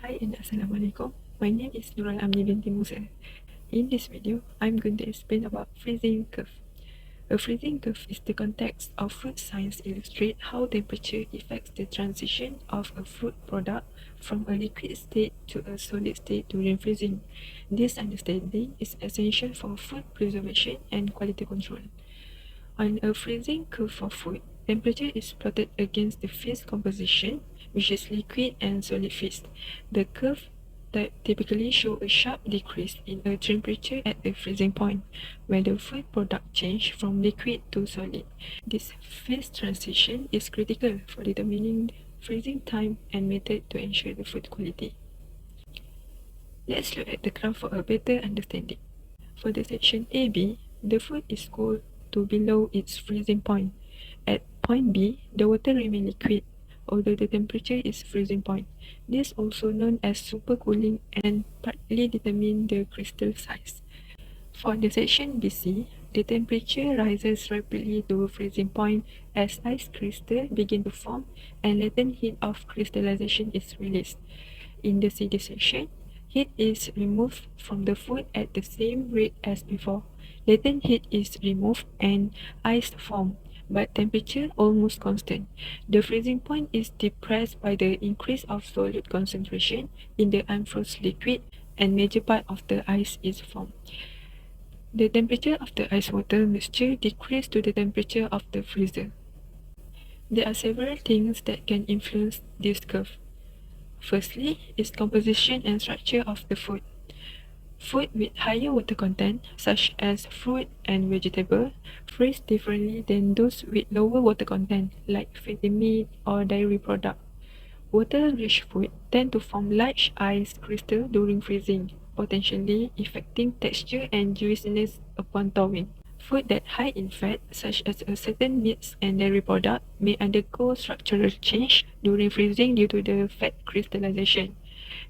Hi and Assalamualaikum. My name is Amni Binti Musa. In this video, I'm going to explain about freezing curve. A freezing curve is the context of food science illustrate how temperature affects the transition of a food product from a liquid state to a solid state during freezing. This understanding is essential for food preservation and quality control. On a freezing curve for food, temperature is plotted against the phase composition, which is liquid and solid phase. The curve typically shows a sharp decrease in the temperature at the freezing point, where the food product changes from liquid to solid. This phase transition is critical for determining the freezing time and method to ensure the food quality. Let's look at the graph for a better understanding. For the section AB, the food is cooled to below its freezing point. At point B, the water remains liquid, although the temperature is freezing point. This also known as supercooling and partly determine the crystal size. For the section BC, the temperature rises rapidly to freezing point as ice crystals begin to form and latent heat of crystallization is released. In the CD section, heat is removed from the food at the same rate as before. Latent heat is removed and ice form, but temperature almost constant. The freezing point is depressed by the increase of solute concentration in the unfrozen liquid and major part of the ice is formed. The temperature of the ice water mixture decreases to the temperature of the freezer. There are several things that can influence this curve. Firstly, is composition and structure of the food. Food with higher water content, such as fruit and vegetable, freeze differently than those with lower water content, like fatty meat or dairy product. Water-rich food tend to form large ice crystals during freezing, potentially affecting texture and juiciness upon thawing. Food that high in fat, such as a certain meats and dairy product, may undergo structural change during freezing due to the fat crystallization.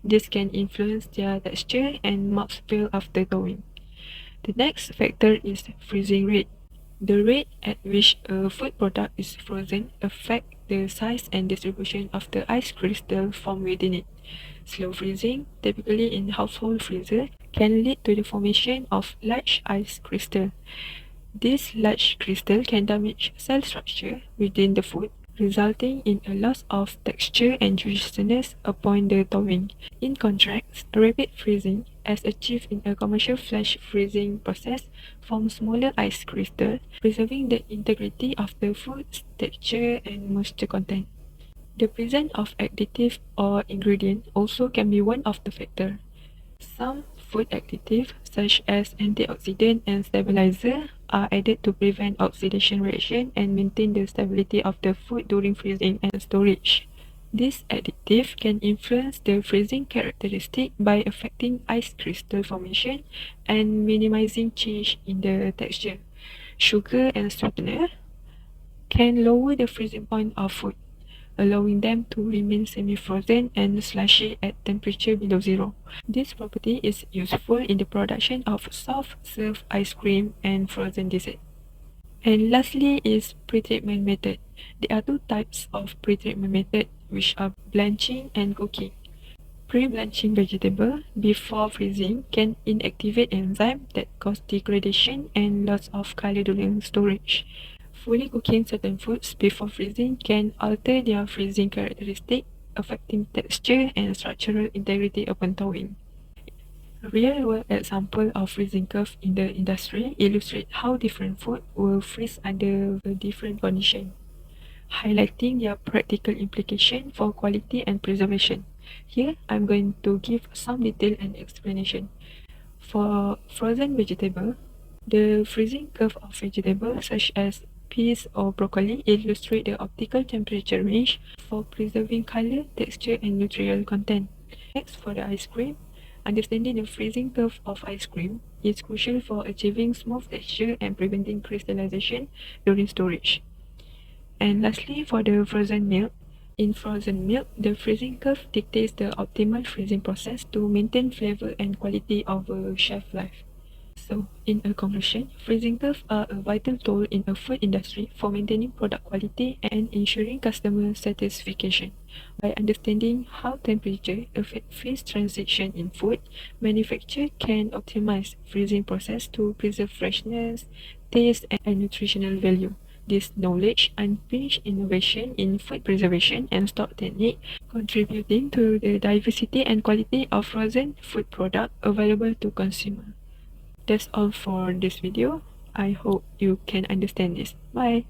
This can influence their texture and mouthfeel after thawing. The next factor is freezing rate. The rate at which a food product is frozen affects the size and distribution of the ice crystal formed within it. Slow freezing, typically in household freezer, can lead to the formation of large ice crystal. This large crystal can damage cell structure within the food, resulting in a loss of texture and juiciness upon the thawing. In contrast, rapid freezing, as achieved in a commercial flash freezing process, forms smaller ice crystals, preserving the integrity of the food's texture and moisture content. The presence of additive or ingredient also can be one of the factors. Some food additives, such as antioxidant and stabilizer, are added to prevent oxidation reaction and maintain the stability of the food during freezing and storage. This additive can influence the freezing characteristic by affecting ice crystal formation and minimizing change in the texture. Sugar and sweetener can lower the freezing point of food, allowing them to remain semi-frozen and slushy at temperature below zero. This property is useful in the production of soft-serve ice cream and frozen dessert. And lastly is pre-treatment method. There are two types of pre-treatment method, which are blanching and cooking. Pre-blanching vegetable before freezing can inactivate enzymes that cause degradation and loss of color during storage. Fully cooking certain foods before freezing can alter their freezing characteristic, affecting texture and structural integrity upon thawing. A real-world example of freezing curve in the industry illustrate how different food will freeze under a different condition, highlighting their practical implication for quality and preservation. Here, I'm going to give some detail and explanation. For frozen vegetable, the freezing curve of vegetables such as peas or broccoli illustrate the optimal temperature range for preserving color, texture, and nutrient content. Next, for the ice cream, understanding the freezing curve of ice cream is crucial for achieving smooth texture and preventing crystallization during storage. And lastly, for the frozen milk, in frozen milk, the freezing curve dictates the optimal freezing process to maintain flavor and quality of a shelf life. So, in a conclusion, freezing curves are a vital tool in a food industry for maintaining product quality and ensuring customer satisfaction. By understanding how temperature affects phase transition in food, manufacturers can optimize freezing process to preserve freshness, taste, and nutritional value. This knowledge unleashes innovation in food preservation and stock technique, contributing to the diversity and quality of frozen food products available to consumers. That's all for this video. I hope you can understand this. Bye.